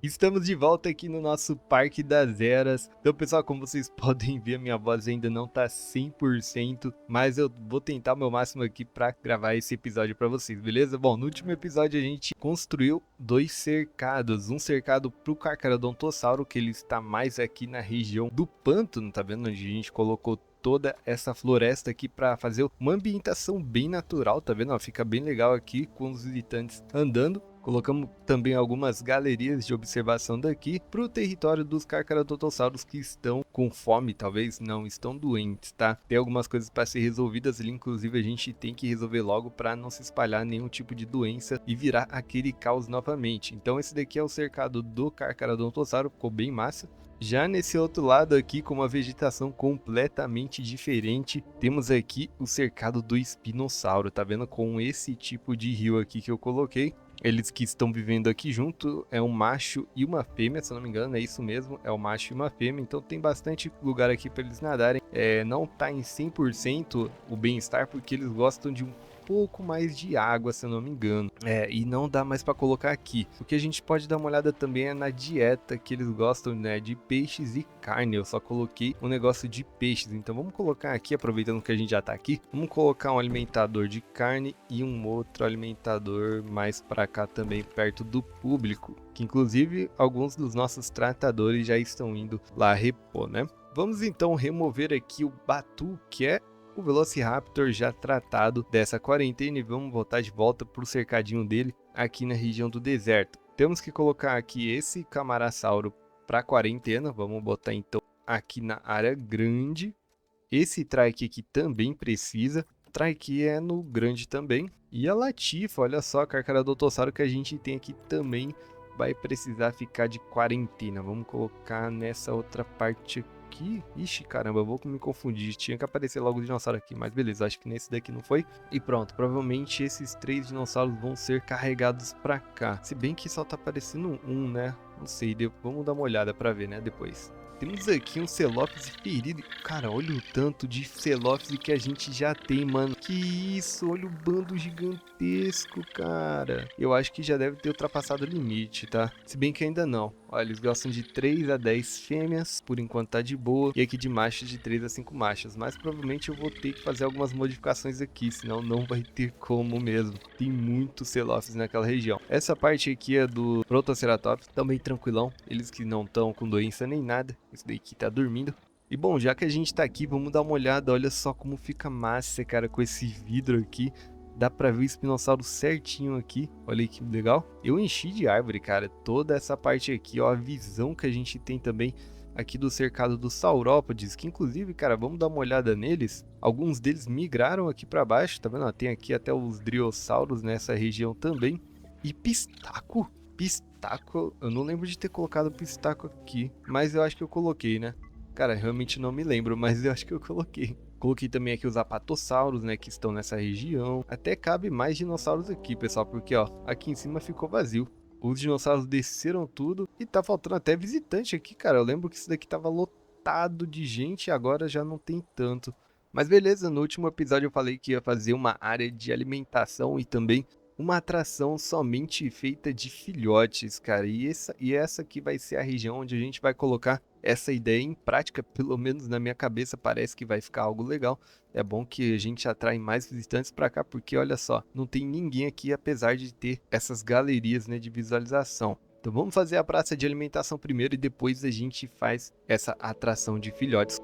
Estamos de volta aqui no nosso Parque das Eras. Então, pessoal, como vocês podem ver, a minha voz ainda não tá 100%, mas eu vou tentar o meu máximo aqui para gravar esse episódio para vocês, beleza? Bom, no último episódio a gente construiu dois cercados. Um cercado pro Carcharodontossauro, que ele está mais aqui na região do pântano, tá vendo? Onde a gente colocou toda essa floresta aqui para fazer uma ambientação bem natural, tá vendo? Ó, fica bem legal aqui com os visitantes andando. Colocamos também algumas galerias de observação daqui para o território dos Carcharodontossauros que estão com fome, talvez não estão doentes, tá? Tem algumas coisas para ser resolvidas ali, inclusive a gente tem que resolver logo para não se espalhar nenhum tipo de doença e virar aquele caos novamente. Então esse daqui é o cercado do Carcharodontossauro, ficou bem massa. Já nesse outro lado aqui, com uma vegetação completamente diferente, temos aqui o cercado do espinossauro, tá vendo? Com esse tipo de rio aqui que eu coloquei. Eles que estão vivendo aqui junto é um macho e uma fêmea, se eu não me engano, é isso mesmo, é um macho e uma fêmea, então tem bastante lugar aqui para eles nadarem. Não tá em 100% o bem-estar, porque eles gostam de um pouco mais de água, se eu não me engano. E não dá mais para colocar aqui. O que a gente pode dar uma olhada também é na dieta que eles gostam, né, de peixes e carne. Eu só coloquei um negócio de peixes, então vamos colocar aqui, aproveitando que a gente já tá aqui, vamos colocar um alimentador de carne e um outro alimentador mais para cá também, perto do público, que inclusive alguns dos nossos tratadores já estão indo lá repor, né? Vamos então remover aqui o Batu, que é o Velociraptor já tratado dessa quarentena, e vamos voltar de volta para o cercadinho dele aqui na região do deserto. Temos que colocar aqui esse Camarasauro para quarentena, vamos botar então aqui na área grande. Esse Trike aqui também precisa, o Trike é no grande também. E a Latifa, olha só, a Carcharodontossauro que a gente tem aqui também vai precisar ficar de quarentena. Vamos colocar nessa outra parte aqui. Ixi, caramba, eu vou me confundir. Tinha que aparecer logo o dinossauro aqui, mas beleza, acho que nesse daqui não foi. E pronto, provavelmente esses 3 dinossauros vão ser carregados pra cá. Se bem que só tá aparecendo um, né? Não sei, vamos dar uma olhada pra ver, né, depois. Temos aqui um Celopse ferido. Cara, olha o tanto de Celopse que a gente já tem, mano. Que isso, olha o bando gigantesco, cara. Eu acho que já deve ter ultrapassado o limite, tá? Se bem que ainda não. Olha, eles gostam de 3 a 10 fêmeas, por enquanto tá de boa. E aqui de machos de 3 a 5 machos. Mas provavelmente eu vou ter que fazer algumas modificações aqui, senão não vai ter como mesmo. Tem muitos Celopses naquela região. Essa parte aqui é do Protoceratops, também tranquilão. Eles que não estão com doença nem nada. Esse daí que tá dormindo. E bom, já que a gente tá aqui, vamos dar uma olhada. Olha só como fica massa, cara, com esse vidro aqui. Dá pra ver o espinossauro certinho aqui. Olha aí que legal. Eu enchi de árvore, cara. Toda essa parte aqui, ó. A visão que a gente tem também aqui do cercado dos saurópodes. Que inclusive, cara, vamos dar uma olhada neles. Alguns deles migraram aqui pra baixo, tá vendo? Ó, tem aqui até os driossauros nessa região também. E pistaco? Pistaco? Eu não lembro de ter colocado pistaco aqui. Mas eu acho que eu coloquei, né? Cara, realmente não me lembro, mas eu acho que eu coloquei. Coloquei também aqui os apatossauros, né, que estão nessa região. Até cabe mais dinossauros aqui, pessoal, porque, ó, aqui em cima ficou vazio. Os dinossauros desceram tudo e tá faltando até visitante aqui, cara. Eu lembro que isso daqui tava lotado de gente e agora já não tem tanto. Mas beleza, no último episódio eu falei que ia fazer uma área de alimentação e também uma atração somente feita de filhotes, cara. E essa aqui vai ser a região onde a gente vai colocar essa ideia em prática, pelo menos na minha cabeça parece que vai ficar algo legal. É bom que a gente atrai mais visitantes para cá, porque olha só, não tem ninguém aqui apesar de ter essas galerias, né, de visualização. Então vamos fazer a praça de alimentação primeiro e depois a gente faz essa atração de filhotes.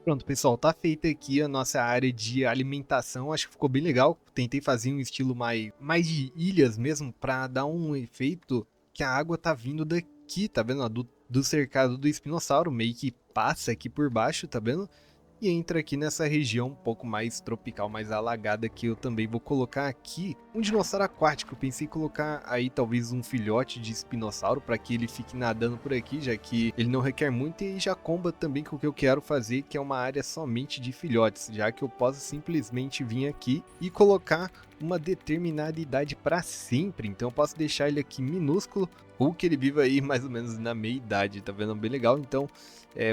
Pronto, pessoal, tá feita aqui a nossa área de alimentação. Acho que ficou bem legal. Tentei fazer um estilo mais de ilhas mesmo, pra dar um efeito que a água tá vindo daqui, tá vendo? Ó, do cercado do espinossauro, meio que passa aqui por baixo, tá vendo? E entra aqui nessa região um pouco mais tropical, mais alagada, que eu também vou colocar aqui um dinossauro aquático. Eu pensei em colocar aí talvez um filhote de espinossauro para que ele fique nadando por aqui, já que ele não requer muito e já comba também com o que eu quero fazer, que é uma área somente de filhotes, já que eu posso simplesmente vir aqui e colocar uma determinada idade para sempre. Então eu posso deixar ele aqui minúsculo ou que ele viva aí mais ou menos na meia idade, tá vendo? Bem legal. Então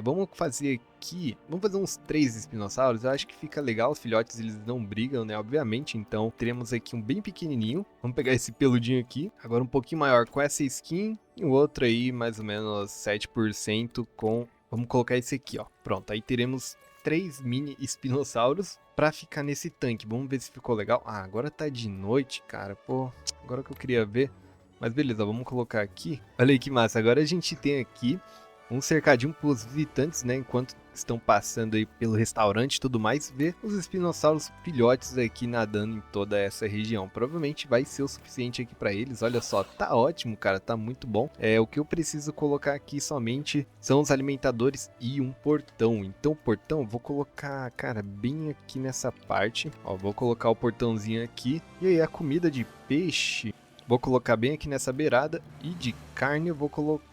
vamos fazer aqui, vamos fazer uns 3 espinossauros, eu acho que fica legal, os filhotes eles não brigam, né, obviamente, então teremos aqui um bem pequenininho, vamos pegar esse peludinho aqui, agora um pouquinho maior com essa skin, e o outro aí mais ou menos 7% com, vamos colocar esse aqui, ó, pronto, aí teremos 3 mini espinossauros pra ficar nesse tanque, vamos ver se ficou legal. Ah, agora tá de noite, cara, pô, agora que eu queria ver, mas beleza, vamos colocar aqui, olha aí que massa, agora a gente tem aqui um cercadinho para os visitantes, né, enquanto estão passando aí pelo restaurante e tudo mais, ver os espinossauros filhotes aqui nadando em toda essa região. Provavelmente vai ser o suficiente aqui para eles. Olha só, tá ótimo, cara, tá muito bom. O que eu preciso colocar aqui somente são os alimentadores e um portão. Então, o portão eu vou colocar, cara, bem aqui nessa parte. Ó, vou colocar o portãozinho aqui. E aí, a comida de peixe, vou colocar bem aqui nessa beirada. E de carne eu vou colocar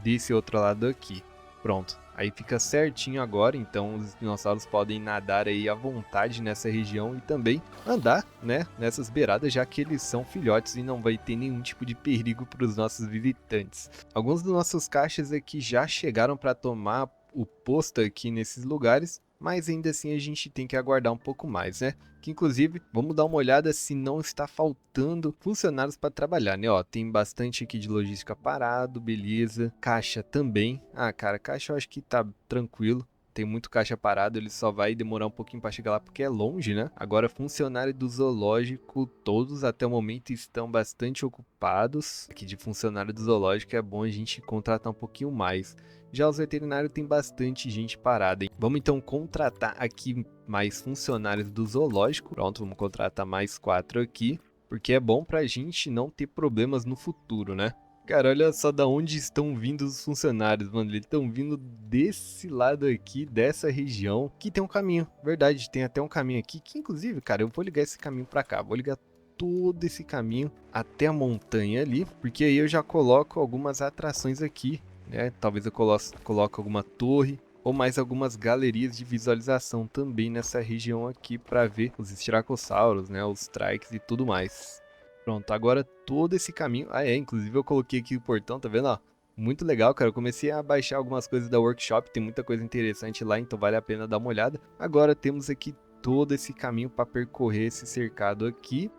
desse outro lado aqui. Pronto, aí fica certinho agora, então os dinossauros podem nadar aí à vontade nessa região e também andar, né, nessas beiradas, já que eles são filhotes e não vai ter nenhum tipo de perigo para os nossos visitantes. Alguns dos nossos caixas aqui já chegaram para tomar o posto aqui nesses lugares, mas ainda assim a gente tem que aguardar um pouco mais, né? Que inclusive, vamos dar uma olhada se não está faltando funcionários para trabalhar, né? Ó, tem bastante aqui de logística parado, beleza. Caixa também. Ah, cara, caixa eu acho que tá tranquilo. Tem muito caixa parado, ele só vai demorar um pouquinho para chegar lá porque é longe, né? Agora, funcionário do zoológico, todos até o momento estão bastante ocupados. Aqui de funcionário do zoológico é bom a gente contratar um pouquinho mais. Já os veterinários tem bastante gente parada, hein? Vamos então contratar aqui mais funcionários do zoológico. Pronto, vamos contratar mais 4 aqui, porque é bom pra gente não ter problemas no futuro, né? Cara, olha só da onde estão vindo os funcionários, mano. Eles estão vindo desse lado aqui, dessa região, que tem um caminho. Verdade, tem até um caminho aqui, que inclusive, cara, eu vou ligar esse caminho pra cá. Vou ligar todo esse caminho até a montanha ali, porque aí eu já coloco algumas atrações aqui, né? Talvez eu coloque alguma torre ou mais algumas galerias de visualização também nessa região aqui para ver os estiracossauros, né? Os trikes e tudo mais. Pronto, agora todo esse caminho... Ah, inclusive eu coloquei aqui o portão, tá vendo, ó? Muito legal, cara. Eu comecei a baixar algumas coisas da workshop, tem muita coisa interessante lá, então vale a pena dar uma olhada. Agora temos aqui todo esse caminho para percorrer esse cercado aqui,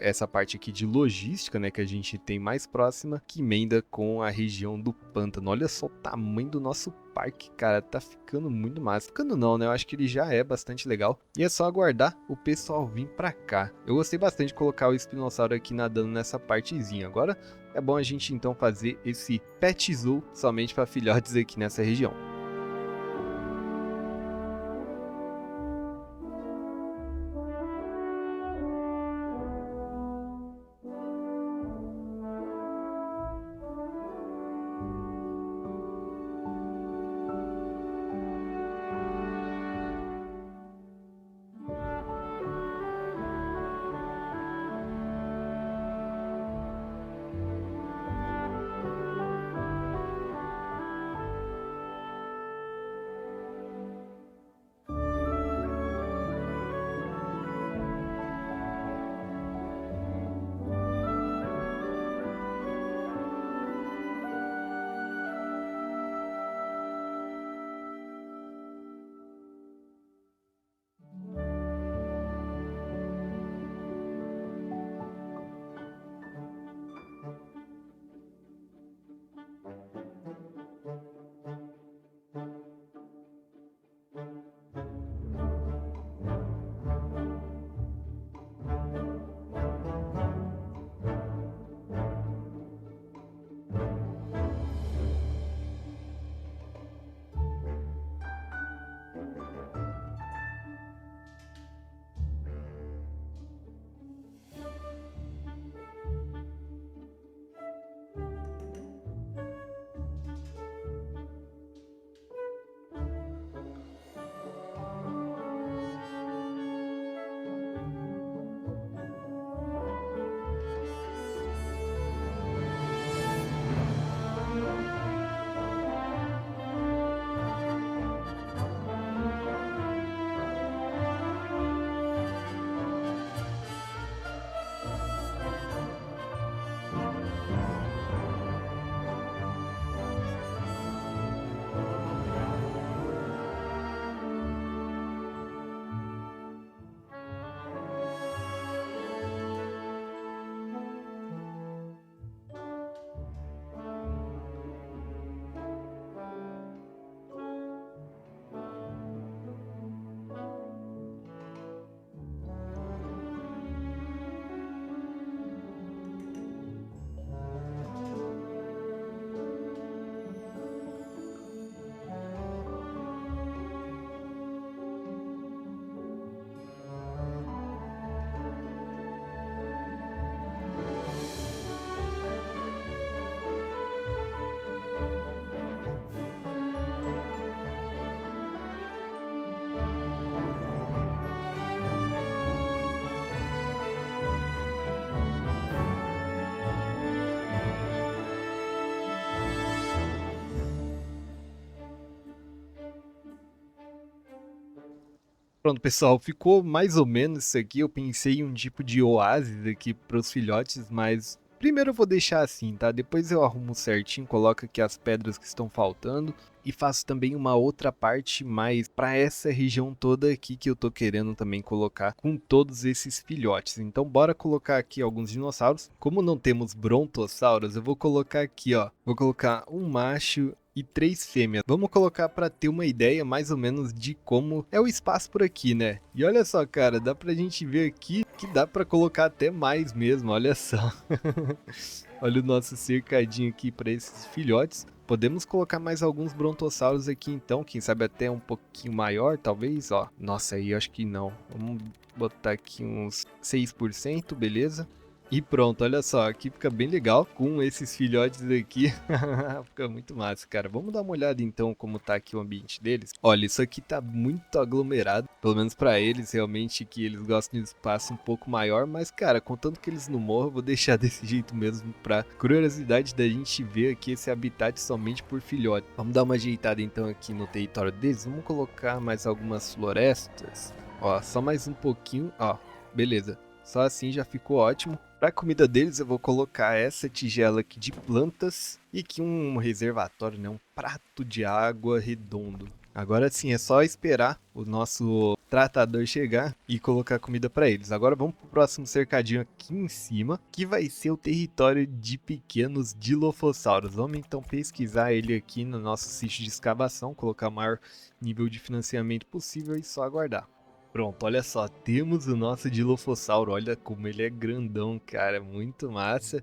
essa parte aqui de logística, né, que a gente tem mais próxima, que emenda com a região do pântano. Olha só o tamanho do nosso parque, cara, tá ficando muito massa. Ficando não, né, eu acho que ele já é bastante legal, e é só aguardar o pessoal vir pra cá. Eu gostei bastante de colocar o espinossauro aqui nadando nessa partezinha. Agora é bom a gente então fazer esse pet zoo somente para filhotes aqui nessa região. Pronto, pessoal, ficou mais ou menos isso aqui. Eu pensei em um tipo de oásis aqui para os filhotes, mas primeiro eu vou deixar assim, tá? Depois eu arrumo certinho, coloco aqui as pedras que estão faltando e faço também uma outra parte mais para essa região toda aqui que eu tô querendo também colocar com todos esses filhotes. Então bora colocar aqui alguns dinossauros. Como não temos brontossauros, eu vou colocar aqui, ó. Vou colocar um macho e 3 fêmeas. Vamos colocar para ter uma ideia mais ou menos de como é o espaço por aqui, né? E olha só, cara, dá pra gente ver aqui que dá para colocar até mais mesmo, olha só. Olha o nosso cercadinho aqui para esses filhotes. Podemos colocar mais alguns brontossauros aqui então, quem sabe até um pouquinho maior, talvez, ó. Nossa, aí eu acho que não. Vamos botar aqui uns 6%, beleza? E pronto, olha só, aqui fica bem legal com esses filhotes aqui. Fica muito massa, cara. Vamos dar uma olhada então como tá aqui o ambiente deles. Olha, isso aqui tá muito aglomerado, pelo menos pra eles, realmente que eles gostam de espaço um pouco maior, mas cara, contanto que eles não morram, eu vou deixar desse jeito mesmo pra curiosidade da gente ver aqui esse habitat somente por filhote. Vamos dar uma ajeitada então aqui no território deles, vamos colocar mais algumas florestas. Ó, só mais um pouquinho, ó, beleza. Só assim já ficou ótimo. Para a comida deles eu vou colocar essa tigela aqui de plantas e aqui um reservatório, né? Um prato de água redondo. Agora sim, é só esperar o nosso tratador chegar e colocar comida para eles. Agora vamos pro próximo cercadinho aqui em cima, que vai ser o território de pequenos dilofossauros. Vamos então pesquisar ele aqui no nosso sítio de escavação, colocar o maior nível de financiamento possível e só aguardar. Pronto, olha só, temos o nosso Dilophosauro, olha como ele é grandão, cara, muito massa.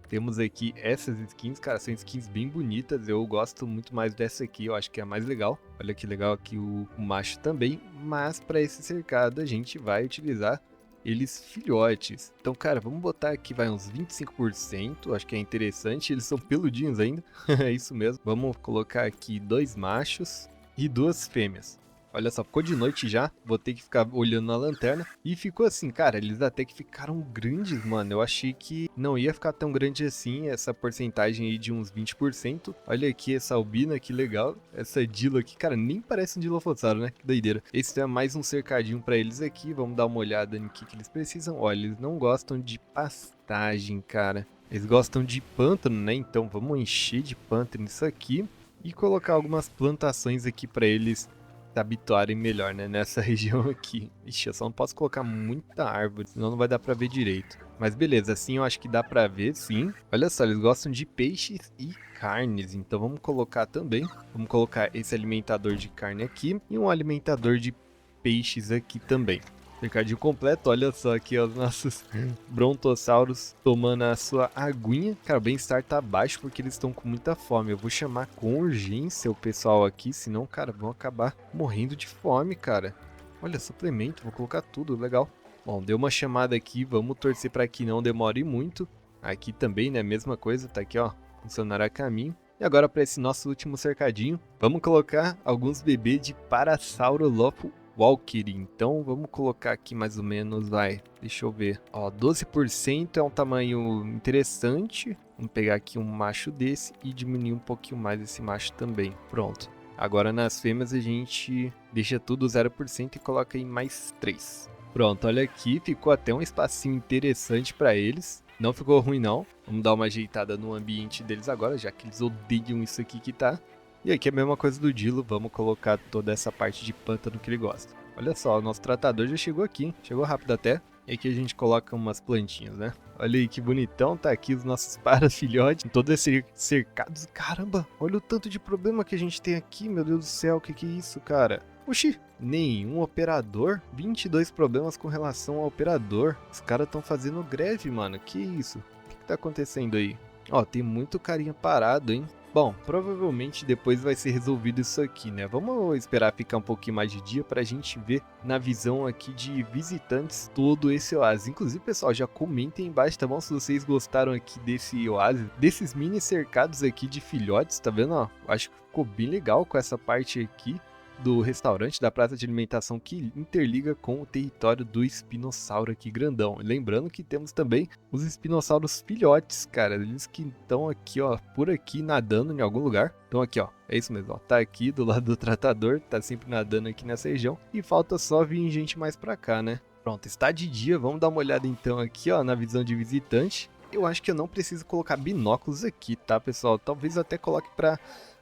Temos aqui essas skins, cara, são skins bem bonitas, eu gosto muito mais dessa aqui, eu acho que é a mais legal. Olha que legal aqui o macho também, mas para esse cercado a gente vai utilizar eles filhotes. Então, cara, vamos botar aqui, vai uns 25%, acho que é interessante, eles são peludinhos ainda, é isso mesmo. Vamos colocar aqui 2 machos e 2 fêmeas. Olha só, ficou de noite já, vou ter que ficar olhando na lanterna. E ficou assim, cara, eles até que ficaram grandes, mano. Eu achei que não ia ficar tão grande assim, essa porcentagem aí de uns 20%. Olha aqui essa albina, que legal. Essa dilo aqui, cara, nem parece um dilofossauro, né? Que doideira. Esse é mais um cercadinho pra eles aqui, vamos dar uma olhada no que eles precisam. Olha, eles não gostam de pastagem, cara. Eles gostam de pântano, né? Então vamos encher de pântano isso aqui. E colocar algumas plantações aqui pra eles se habituarem melhor, né, nessa região aqui. Ixi, eu só não posso colocar muita árvore, senão não vai dar pra ver direito. Mas beleza, assim eu acho que dá pra ver, sim. Olha só, eles gostam de peixes e carnes, então vamos colocar também. Vamos colocar esse alimentador de carne aqui e um alimentador de peixes aqui também. Cercadinho completo, olha só aqui ó, os nossos brontossauros tomando a sua aguinha. Cara, o bem-estar tá baixo porque eles estão com muita fome. Eu vou chamar com urgência o pessoal aqui, senão, cara, vão acabar morrendo de fome, cara. Olha, suplemento, vou colocar tudo, legal. Bom, deu uma chamada aqui, vamos torcer para que não demore muito. Aqui também, né, mesma coisa, tá aqui ó, funcionar a caminho. E agora para esse nosso último cercadinho, vamos colocar alguns bebês de Parasaurolophus Walker, então vamos colocar aqui mais ou menos, vai, deixa eu ver, ó, 12% é um tamanho interessante, vamos pegar aqui um macho desse e diminuir um pouquinho mais esse macho também, pronto. Agora nas fêmeas a gente deixa tudo 0% e coloca aí mais 3. Pronto, olha aqui, ficou até um espacinho interessante para eles, não ficou ruim não, vamos dar uma ajeitada no ambiente deles agora, já que eles odeiam isso aqui que tá. E aqui é a mesma coisa do Dilo, vamos colocar toda essa parte de pântano que ele gosta. Olha só, o nosso tratador já chegou aqui, chegou rápido até. E aqui a gente coloca umas plantinhas, né? Olha aí que bonitão, tá aqui os nossos para-filhotes, todos esses cercados. Caramba, olha o tanto de problema que a gente tem aqui, meu Deus do céu, o que é isso, cara? Oxi, nenhum operador? 22 problemas com relação ao operador. Os caras estão fazendo greve, mano, que isso? O que tá acontecendo aí? Ó, tem muito carinha parado, hein? Bom, provavelmente depois vai ser resolvido isso aqui, né? Vamos esperar ficar um pouquinho mais de dia pra gente ver na visão aqui de visitantes todo esse oásis. Inclusive, pessoal, já comentem aí embaixo, tá bom? Se vocês gostaram aqui desse oásis, desses mini cercados aqui de filhotes, tá vendo? Ó, acho que ficou bem legal com essa parte aqui. do restaurante, da praça de alimentação que interliga com o território do espinossauro aqui grandão. Lembrando que temos também os espinossauros filhotes, cara, eles que estão aqui, ó, por aqui nadando em algum lugar. Então aqui, ó, é isso mesmo, ó, tá aqui do lado do tratador, tá sempre nadando aqui nessa região e falta só vir gente mais pra cá, né? Pronto, está de dia, vamos dar uma olhada então aqui, ó, na visão de visitante. Eu acho que eu não preciso colocar binóculos aqui, tá, pessoal? Talvez eu até coloque pra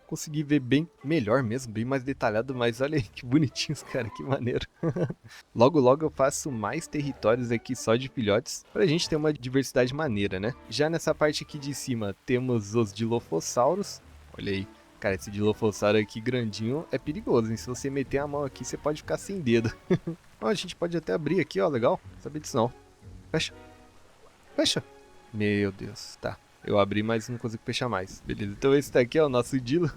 conseguir ver bem melhor mesmo, bem mais detalhado, mas olha aí que bonitinhos, cara, que maneiro. Logo logo eu faço mais territórios aqui só de filhotes, pra gente ter uma diversidade maneira, né? Já nessa parte aqui de cima temos os dilofossauros, olha aí. Cara, esse dilofossauro aqui grandinho é perigoso, hein? Se você meter a mão aqui, você pode ficar sem dedo. Ó, a gente pode até abrir aqui, ó, legal. Não sabia disso não. Fecha. Fecha. Meu Deus, tá. Eu abri, mas não consigo fechar mais. Beleza, então esse daqui é o nosso Dilo.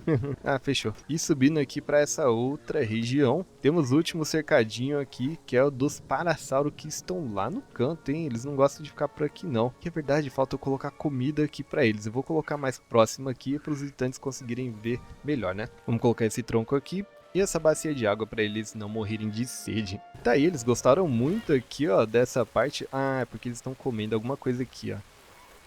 Ah, fechou. E subindo aqui para essa outra região, temos o último cercadinho aqui, que é o dos parassauros que estão lá no canto, hein? Eles não gostam de ficar por aqui não. Que é verdade, falta eu colocar comida aqui para eles. Eu vou colocar mais próximo aqui para os visitantes conseguirem ver melhor, né? Vamos colocar esse tronco aqui. E essa bacia de água para eles não morrerem de sede. Tá aí, eles gostaram muito aqui, ó, dessa parte. Ah, é porque eles estão comendo alguma coisa aqui, ó.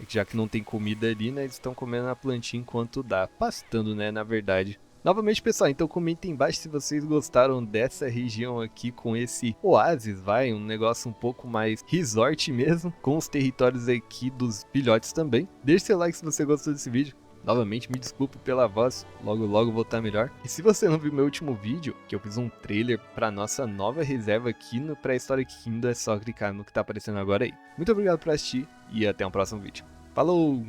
Já que não tem comida ali, né, eles estão comendo a plantinha enquanto dá. Pastando, né, na verdade. Novamente, pessoal, então comentem embaixo se vocês gostaram dessa região aqui com esse oásis, vai, um negócio um pouco mais resort mesmo, com os territórios aqui dos filhotes também. Deixe seu like se você gostou desse vídeo. Novamente, me desculpe pela voz, logo logo vou estar melhor. E se você não viu meu último vídeo, que eu fiz um trailer para nossa nova reserva aqui no Pré-Histórico Kingdom, é só clicar no que tá aparecendo agora aí. Muito obrigado por assistir e até o próximo vídeo. Falou!